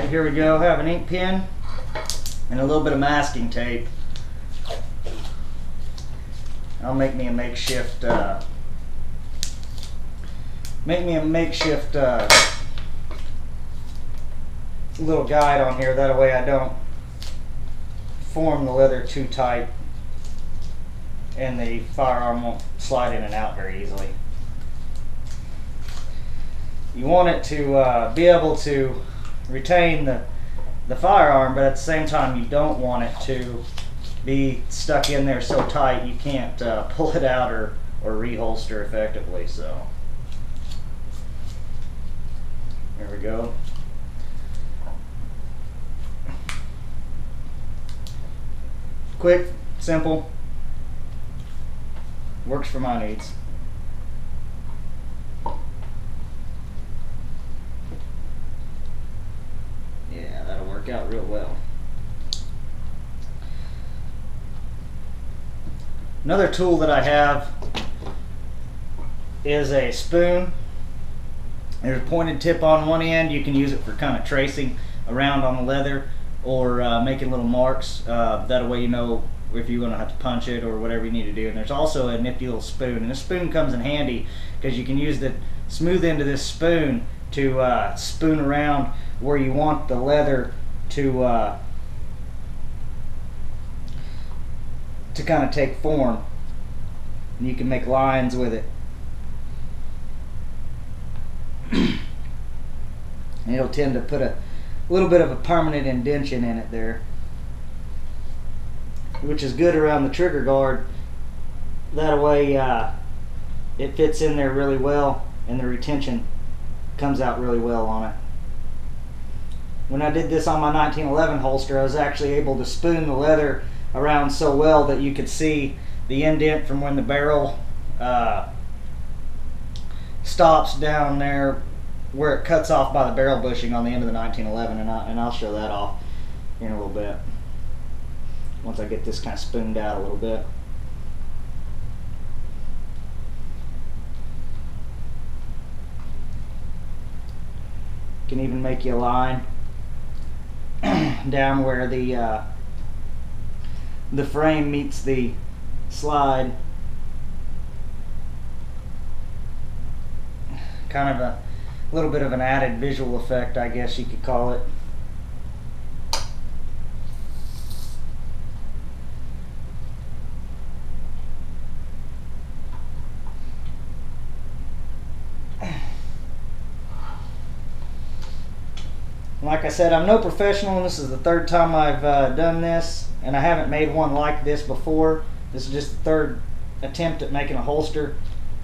Alright, here we go. I have an ink pen and a little bit of masking tape. I'll make me a makeshift little guide on here. That way I don't form the leather too tight and the firearm won't slide in and out very easily. You want it to be able to retain the firearm, but at the same time you don't want it to be stuck in there so tight you can't pull it out or reholster effectively. So there we go. Quick, simple, works for my needs. Yeah, that'll work out real well. Another tool that I have is a spoon. There's a pointed tip on one end. You can use it for kind of tracing around on the leather or making little marks. That way you know if you're going to have to punch it or whatever you need to do. And there's also a nifty little spoon. And this spoon comes in handy because you can use the smooth end of this spoon to spoon around where you want the leather to kind of take form, and you can make lines with it. And it'll tend to put a little bit of a permanent indentation in it there, which is good around the trigger guard. That way it fits in there really well and the retention comes out really well on it. When I did this on my 1911 holster, I was actually able to spoon the leather around so well that you could see the indent from when the barrel stops down there where it cuts off by the barrel bushing on the end of the 1911, and I'll show that off in a little bit once I get this kind of spooned out a little bit. Can even make you a line down where the frame meets the slide. Kind of a little bit of an added visual effect, I guess you could call it. Like I said, I'm no professional, and this is the third time I've done this, and I haven't made one like this before. This is just the third attempt at making a holster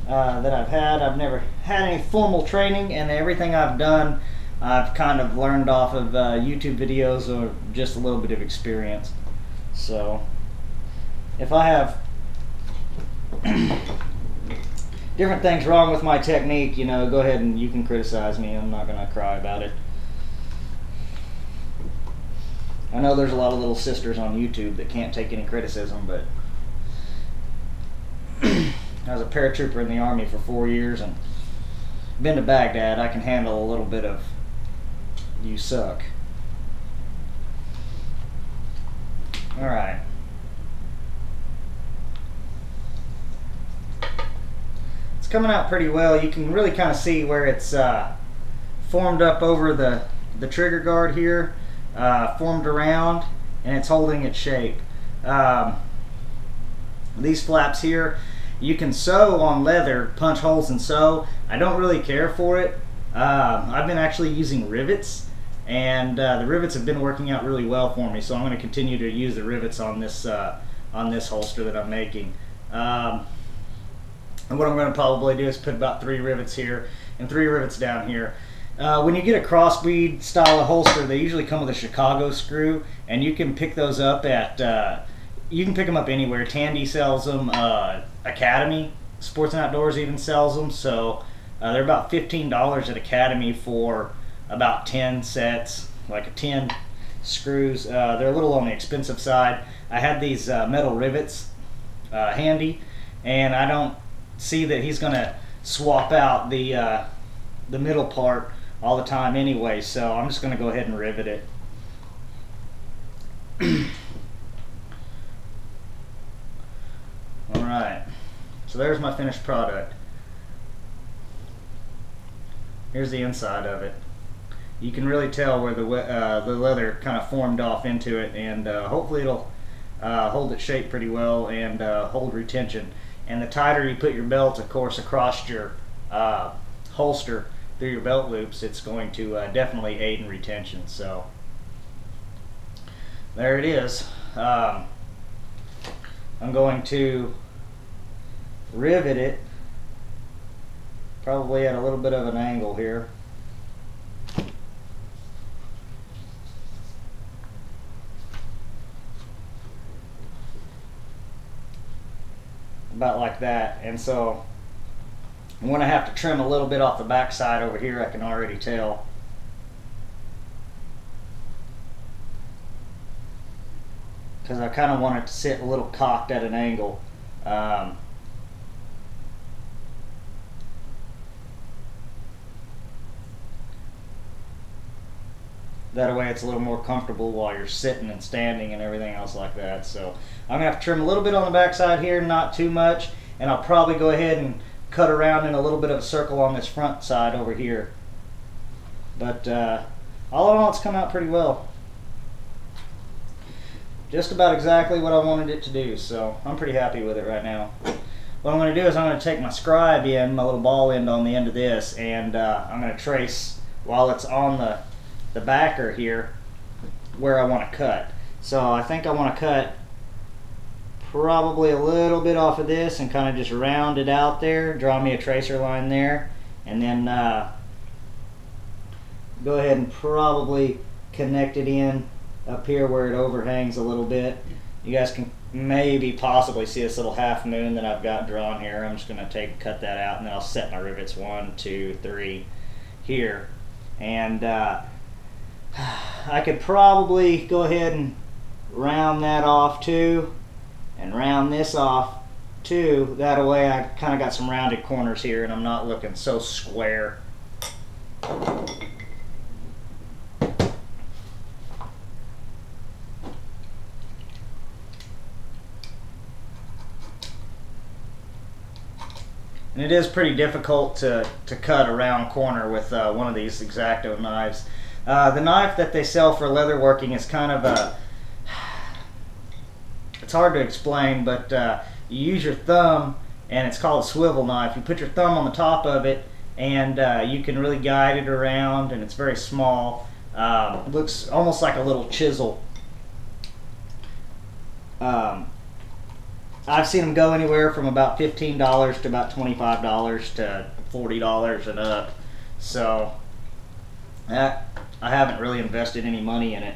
that I've had. I've never had any formal training, and everything I've done I've kind of learned off of YouTube videos or just a little bit of experience. So if I have different things wrong with my technique, you know, go ahead and you can criticize me. I'm not going to cry about it. I know there's a lot of little sisters on YouTube that can't take any criticism, but I was a paratrooper in the Army for 4 years and been to Baghdad. I can handle a little bit of "you suck." Alright. It's coming out pretty well. You can really kind of see where it's formed up over the trigger guard here. Formed around, and it's holding its shape. These flaps here, you can sew on leather, punch holes and sew. I don't really care for it. I've been actually using rivets, and the rivets have been working out really well for me, so I'm going to continue to use the rivets on this holster that I'm making. And what I'm going to probably do is put about 3 rivets here and 3 rivets down here. When you get a crossbreed style of holster, they usually come with a Chicago screw, and you can pick those up at you can pick them up anywhere. Tandy sells them, Academy Sports and Outdoors even sells them. So they're about $15 at Academy for about 10 sets, like 10 screws. They're a little on the expensive side. I had these metal rivets handy, and I don't see that he's going to swap out the middle part all the time anyway, so I'm just going to go ahead and rivet it. Alright, so there's my finished product. Here's the inside of it. You can really tell where the leather kind of formed off into it, and hopefully it'll hold its shape pretty well and hold retention. And the tighter you put your belt, of course, across your holster through your belt loops, it's going to definitely aid in retention. So there it is. I'm going to rivet it, probably at a little bit of an angle here. About like that. And so I'm going to have to trim a little bit off the back side over here, I can already tell. Because I kind of want it to sit a little cocked at an angle. That way it's a little more comfortable while you're sitting and standing and everything else like that. So I'm going to have to trim a little bit on the back side here, not too much, and I'll probably go ahead and cut around in a little bit of a circle on this front side over here. But all in all, it's come out pretty well. Just about exactly what I wanted it to do, so I'm pretty happy with it right now. What I'm going to do is I'm going to take my scribe in, my little ball end on the end of this, and I'm going to trace while it's on the backer here where I want to cut. So I think I want to cut probably a little bit off of this and kind of just round it out there, draw me a tracer line there, and then go ahead and probably connect it in up here where it overhangs a little bit. You guys can maybe possibly see this little half moon that I've got drawn here. I'm just going to cut that out, and then I'll set my rivets 1, 2, 3 here. And I could probably go ahead and round that off too, and round this off too. That way I kind of got some rounded corners here and I'm not looking so square. And it is pretty difficult to cut a round corner with one of these X-Acto knives. The knife that they sell for leatherworking is kind of a, it's hard to explain, but you use your thumb, and it's called a swivel knife. You put your thumb on the top of it, and you can really guide it around, and it's very small. It looks almost like a little chisel. I've seen them go anywhere from about $15 to about $25 to $40 and up. So I haven't really invested any money in it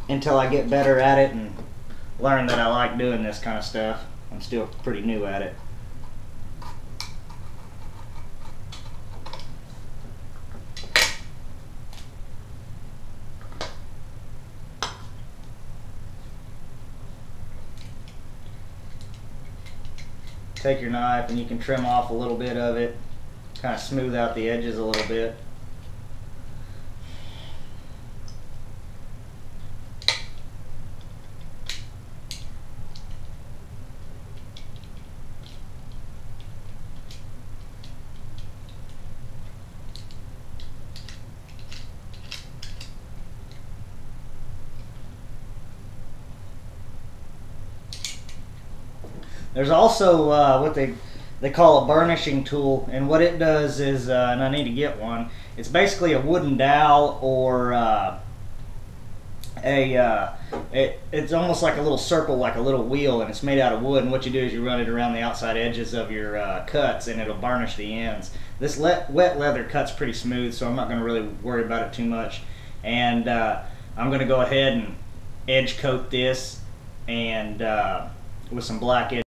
until I get better at it and learn that I like doing this kind of stuff. I'm still pretty new at it. Take your knife and you can trim off a little bit of it, kind of smooth out the edges a little bit. There's also what they call a burnishing tool, and what it does is, and I need to get one, it's basically a wooden dowel or it's almost like a little circle, like a little wheel, and it's made out of wood, and what you do is you run it around the outside edges of your cuts, and it'll burnish the ends. This wet leather cuts pretty smooth, so I'm not going to really worry about it too much. And I'm going to go ahead and edge coat this and with some black edge